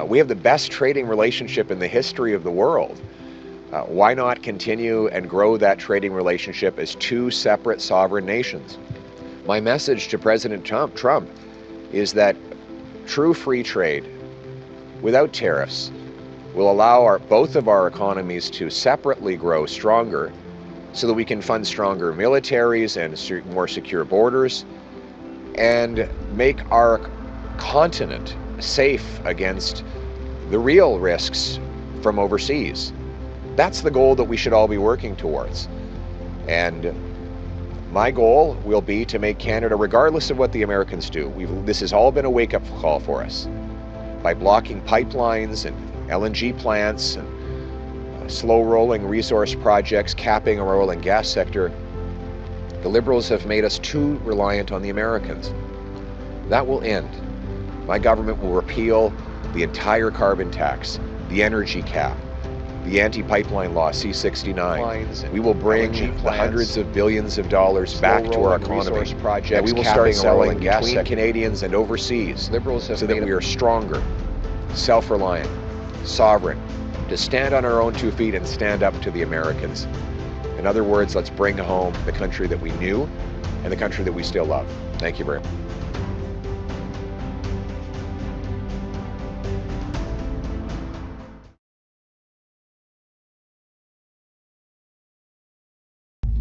We have the best trading relationship in the history of the world. Why not continue and grow that trading relationship as two separate sovereign nations? My message to President Trump is that true free trade without tariffs will allow both of our economies to separately grow stronger so that we can fund stronger militaries and more secure borders and make our continent safe against the real risks from overseas. That's the goal that we should all be working towards. And my goal will be to make Canada, regardless of what the Americans do, this has all been a wake-up call for us. By blocking pipelines and LNG plants and slow-rolling resource projects, capping our oil and gas sector, the Liberals have made us too reliant on the Americans. That will end. My government will repeal the entire carbon tax, the energy cap, the anti-pipeline law, C-69. We will bring the hundreds of billions of dollars back to our economy. And we will start selling between Canadians and overseas so that we are stronger, self-reliant, sovereign, to stand on our own 2 feet and stand up to the Americans. In other words, let's bring home the country that we knew and the country that we still love. Thank you very much.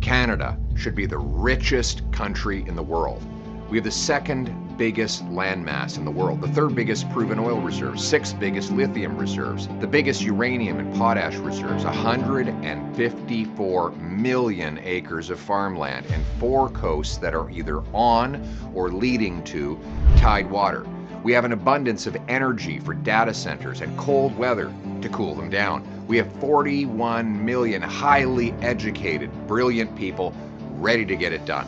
Canada should be the richest country in the world. We have the second biggest landmass in the world, the third biggest proven oil reserves, sixth biggest lithium reserves, the biggest uranium and potash reserves, 154 million acres of farmland, and 4 coasts that are either on or leading to tidewater. We have an abundance of energy for data centers and cold weather to cool them down. We have 41 million highly educated, brilliant people ready to get it done.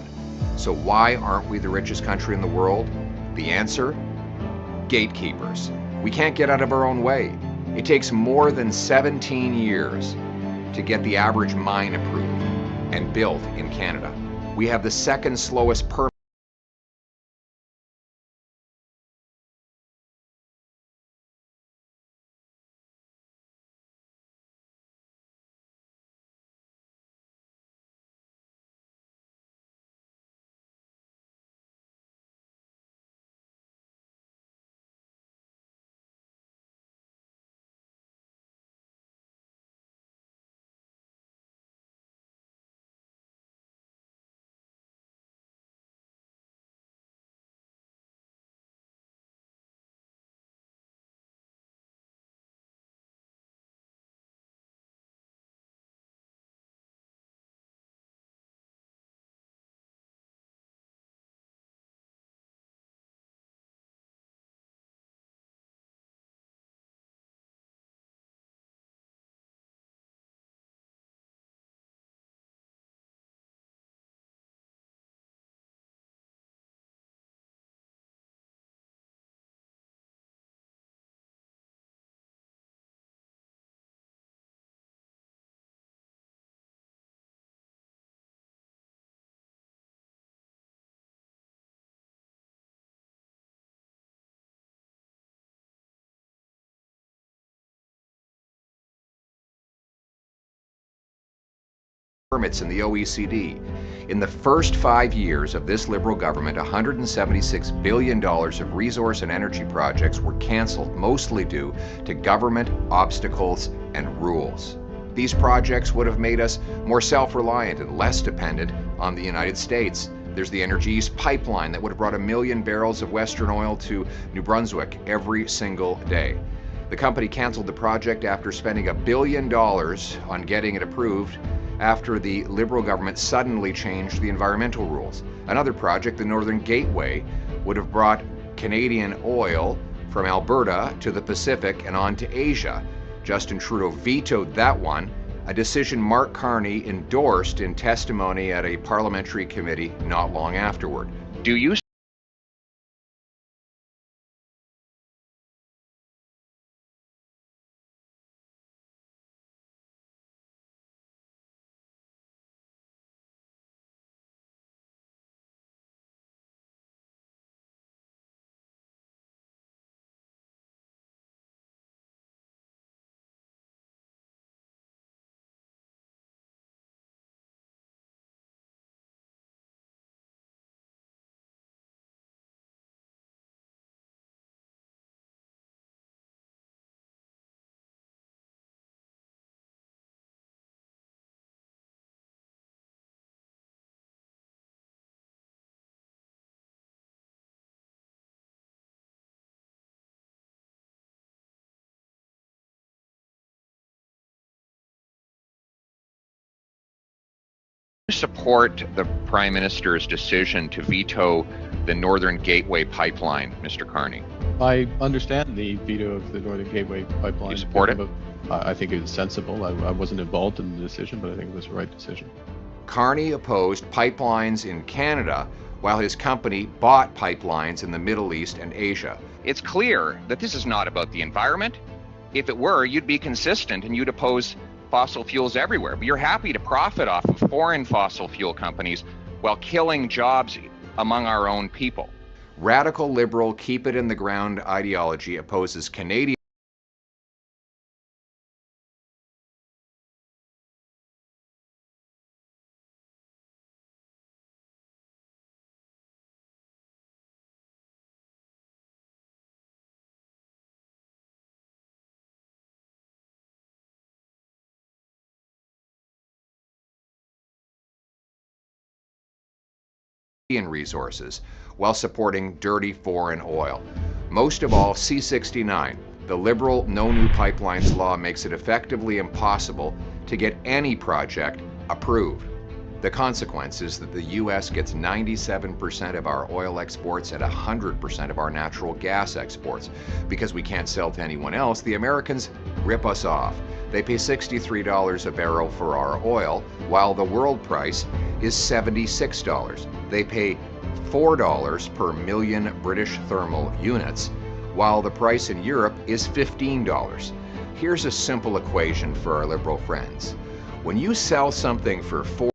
So why aren't we the richest country in the world? The answer? Gatekeepers. We can't get out of our own way. It takes more than 17 years to get the average mine approved and built in Canada. We have the second slowest permit. Permits in the OECD. In the first 5 years of this Liberal government, $176 billion of resource and energy projects were canceled, mostly due to government obstacles and rules. These projects would have made us more self-reliant and less dependent on the United States. There's the Energy East pipeline that would have brought 1 million barrels of Western oil to New Brunswick every single day. The company canceled the project after spending $1 billion on getting it approved after the Liberal government suddenly changed the environmental rules. Another project, the Northern Gateway, would have brought Canadian oil from Alberta to the Pacific and on to Asia. Justin Trudeau vetoed that one, a decision Mark Carney endorsed in testimony at a parliamentary committee not long afterward. Do you support the Prime Minister's decision to veto the Northern Gateway pipeline, Mr. Carney? I understand the veto of the Northern Gateway pipeline. You support it? I think it was sensible. I wasn't involved in the decision, but I think it was the right decision. Carney opposed pipelines in Canada while his company bought pipelines in the Middle East and Asia. It's clear that this is not about the environment. If it were, you'd be consistent and you'd oppose fossil fuels everywhere. But you're happy to profit off of foreign fossil fuel companies while killing jobs among our own people. Radical liberal keep it in the ground ideology opposes Canadian resources while supporting dirty foreign oil. Most of all, C-69, the liberal no new pipelines law, makes it effectively impossible to get any project approved. The consequence is that the U.S. gets 97% of our oil exports and 100% of our natural gas exports. Because we can't sell to anyone else, the Americans rip us off. They pay $63 a barrel for our oil, while the world price is $76. They pay $4 per million British thermal units, while the price in Europe is $15. Here's a simple equation for our liberal friends. When you sell something for $4.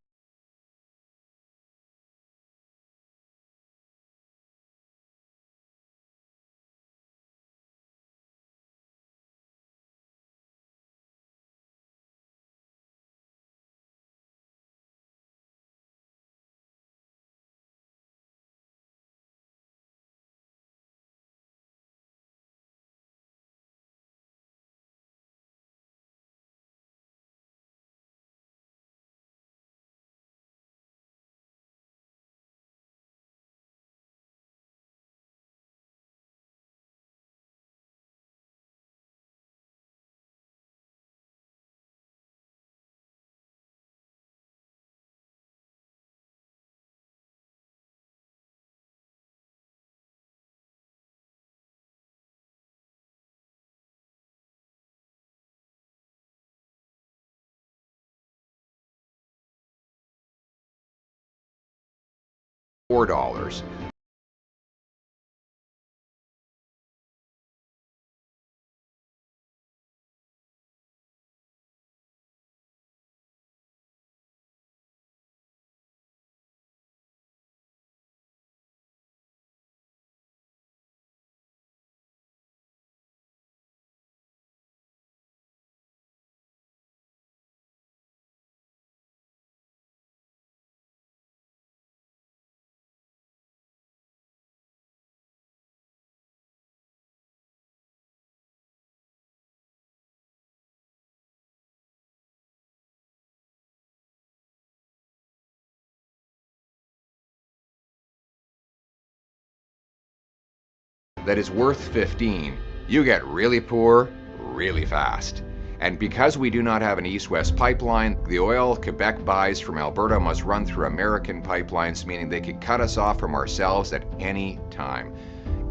That is worth 15, you get really poor really fast. And because we do not have an east-west pipeline, the oil Quebec buys from Alberta must run through American pipelines, meaning they could cut us off from ourselves at any time.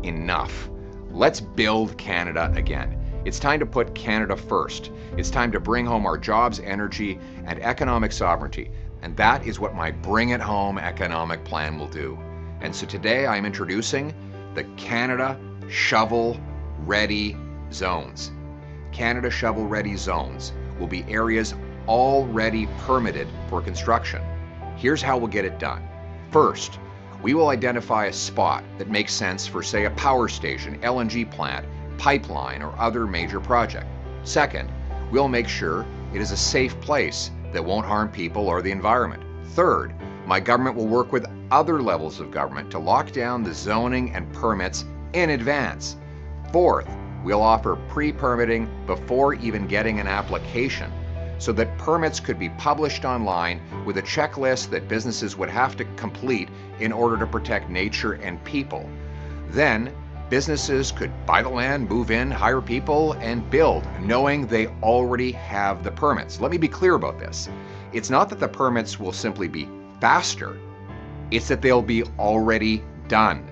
Enough. Let's build Canada again. It's time to put Canada first. It's time to bring home our jobs, energy, and economic sovereignty. And that is what my Bring It Home economic plan will do. And so today I'm introducing the Canada Shovel-Ready Zones. Canada Shovel-Ready Zones will be areas already permitted for construction. Here's how we'll get it done. First, we will identify a spot that makes sense for, say, a power station, LNG plant, pipeline, or other major project. Second, we'll make sure it is a safe place that won't harm people or the environment. Third, my government will work with other levels of government to lock down the zoning and permits in advance. Fourth, we'll offer pre-permitting before even getting an application, so that permits could be published online with a checklist that businesses would have to complete in order to protect nature and people. Then, businesses could buy the land, move in, hire people, and build, knowing they already have the permits. Let me be clear about this. It's not that the permits will simply be faster, it's that they'll be already done.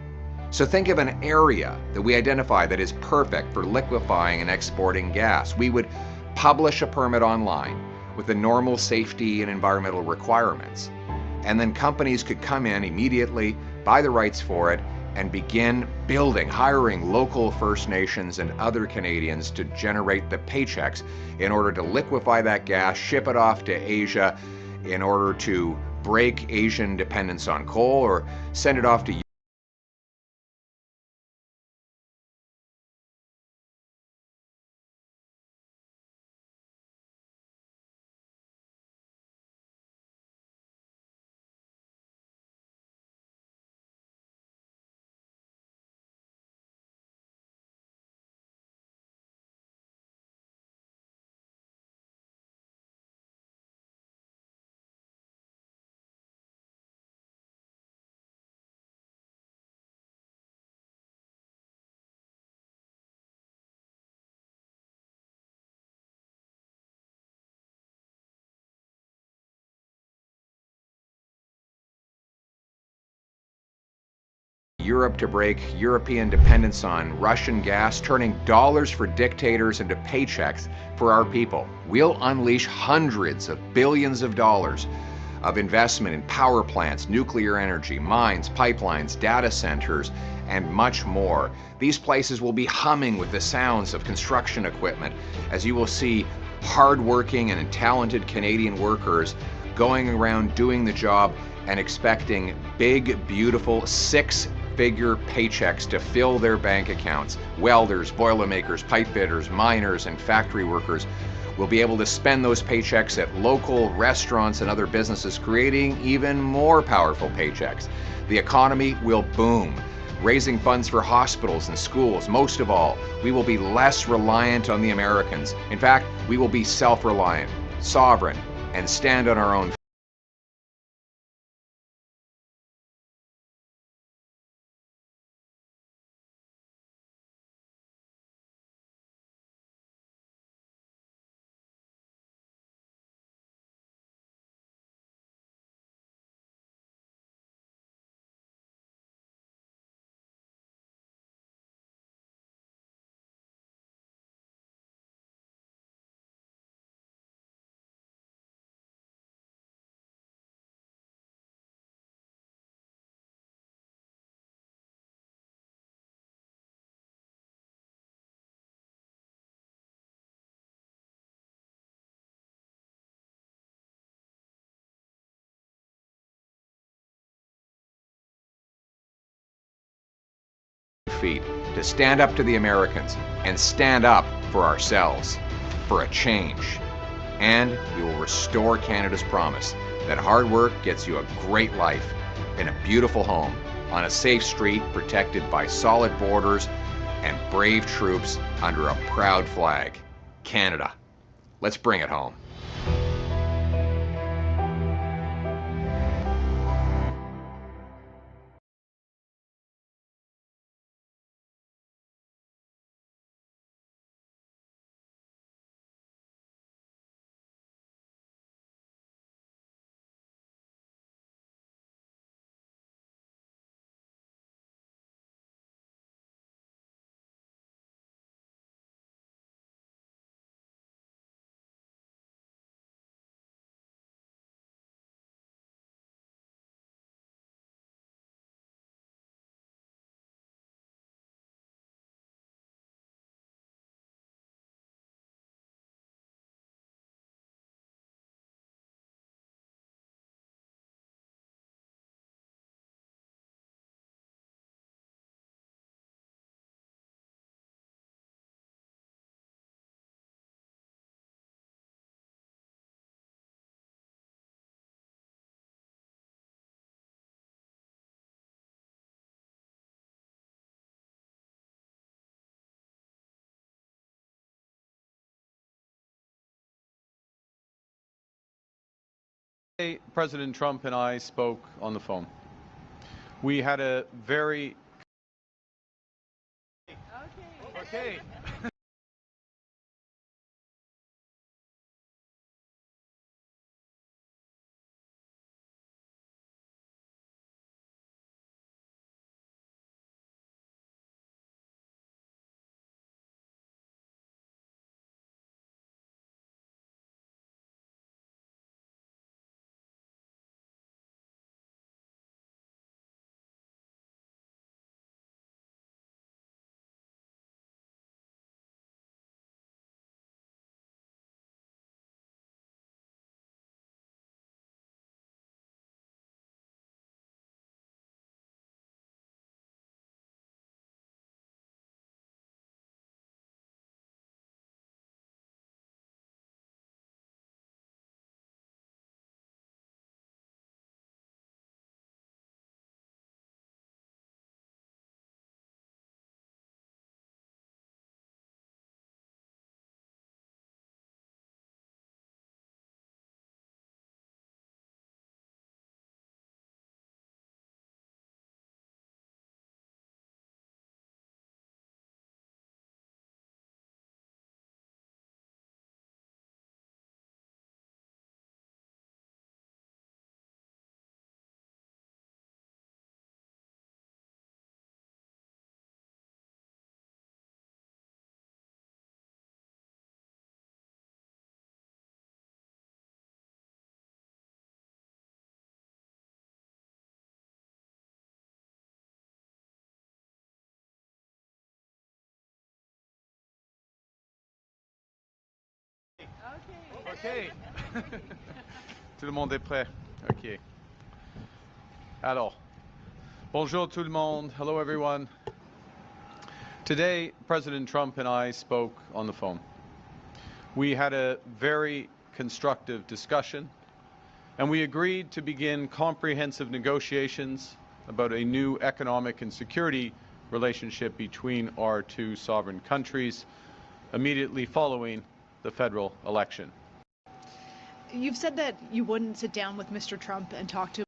So think of an area that we identify that is perfect for liquefying and exporting gas. We would publish a permit online with the normal safety and environmental requirements. And then companies could come in immediately, buy the rights for it, and begin building, hiring local First Nations and other Canadians to generate the paychecks in order to liquefy that gas, ship it off to Asia in order to break Asian dependence on coal, or send it off to Europe to break European dependence on Russian gas, turning dollars for dictators into paychecks for our people. We'll unleash hundreds of billions of dollars of investment in power plants, nuclear energy, mines, pipelines, data centers, and much more. These places will be humming with the sounds of construction equipment as you will see hardworking and talented Canadian workers going around doing the job and expecting big, beautiful six-figure paychecks to fill their bank accounts. Welders, boilermakers, pipe fitters, miners, and factory workers will be able to spend those paychecks at local restaurants and other businesses, creating even more powerful paychecks. The economy will boom, raising funds for hospitals and schools. Most of all, we will be less reliant on the Americans. In fact, we will be self-reliant, sovereign, and stand on our own feet to stand up to the Americans and stand up for ourselves, for a change. And we will restore Canada's promise that hard work gets you a great life in a beautiful home, on a safe street protected by solid borders and brave troops under a proud flag. Canada, let's bring it home. President Trump and I spoke on the phone. We had a very... Okay. OK. Tout le monde est prêt. OK. Alors, bonjour tout le monde. Hello, everyone. Today, President Trump and I spoke on the phone. We had a very constructive discussion, and we agreed to begin comprehensive negotiations about a new economic and security relationship between our two sovereign countries immediately following the federal election. You've said that you wouldn't sit down with Mr. Trump and talk to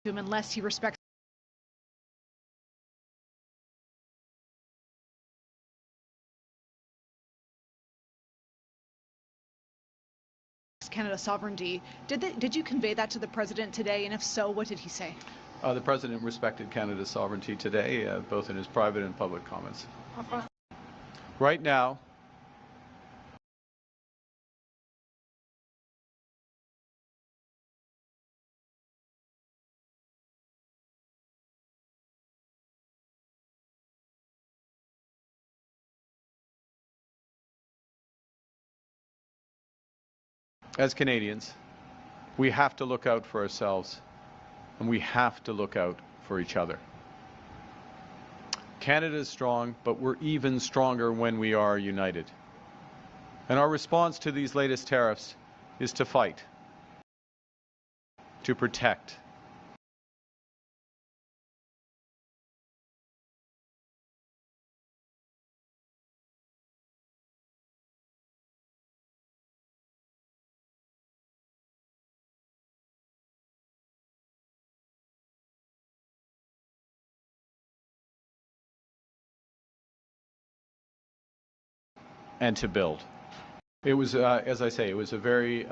him unless he respects Canada's sovereignty. Did you convey that to the president today? And if so, what did he say? The President respected Canada's sovereignty today, both in his private and public comments. Right now, as Canadians, we have to look out for ourselves, and we have to look out for each other. Canada is strong, but we're even stronger when we are united. And our response to these latest tariffs is to fight, to protect, and to build. It was, as I say, it was a very,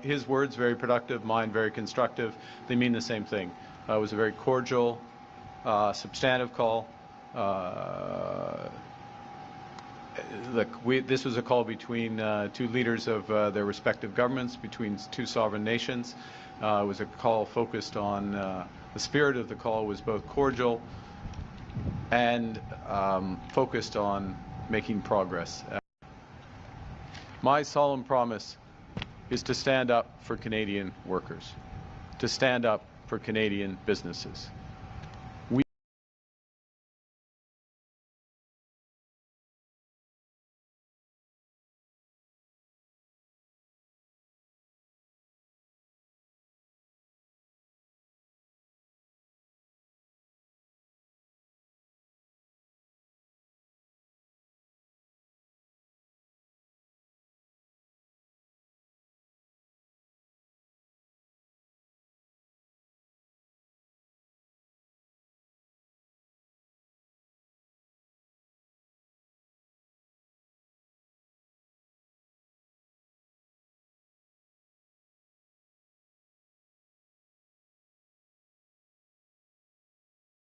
his words very productive, mine very constructive. They mean the same thing. It was a very cordial, substantive call. This was a call between two leaders of their respective governments, between two sovereign nations. It was a call focused on, the spirit of the call was both cordial and focused on making progress. My solemn promise is to stand up for Canadian workers, to stand up for Canadian businesses.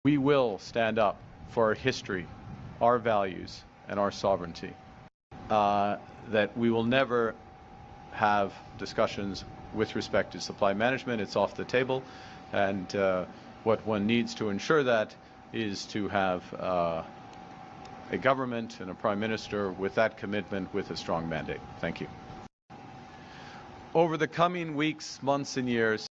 We will stand up for our history, our values, and our sovereignty. That we will never have discussions with respect to supply management. It's off the table. And what one needs to ensure that is to have a government and a prime minister with that commitment, with a strong mandate. Thank you. Over the coming weeks, months, and years,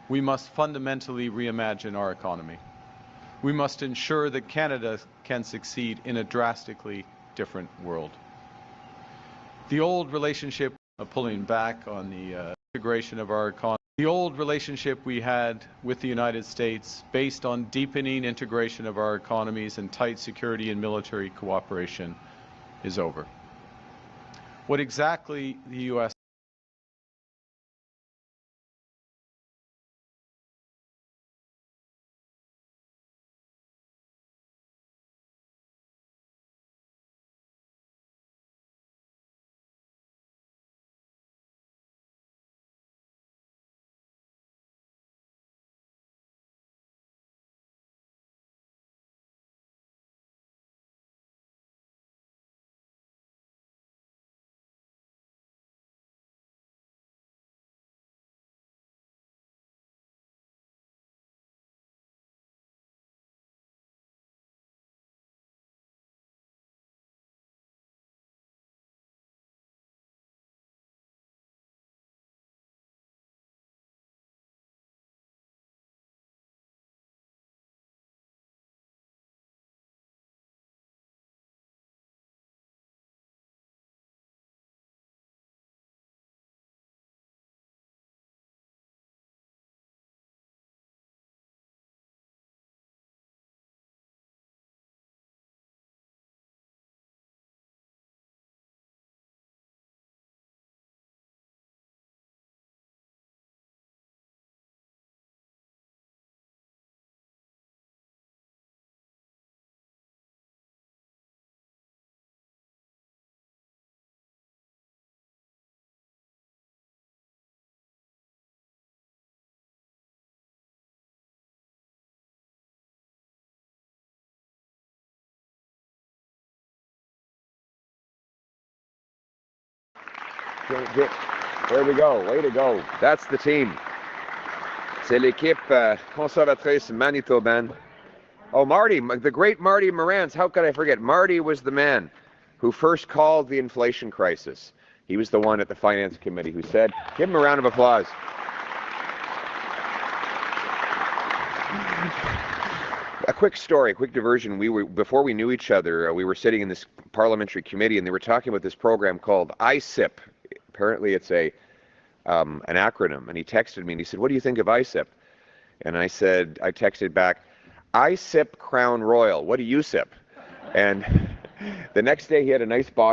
we must fundamentally reimagine our economy. We must ensure that Canada can succeed in a drastically different world. The old relationship, pulling back on the integration of our economy, the old relationship we had with the United States, based on deepening integration of our economies and tight security and military cooperation, is over. What exactly the U.S. There we go. Way to go. That's the team. C'est l'équipe conservatrice manitobaine. Oh, Marty, the great Marty Morans. How could I forget? Marty was the man who first called the inflation crisis. He was the one at the Finance Committee who said, give him a round of applause. A quick story, a quick diversion. Before we knew each other, we were sitting in this parliamentary committee and they were talking about this program called ISIP. Apparently it's an acronym. And he texted me and he said, what do you think of ISIP? And I texted back, I sip Crown Royal. What do you sip? And the next day he had a nice bottle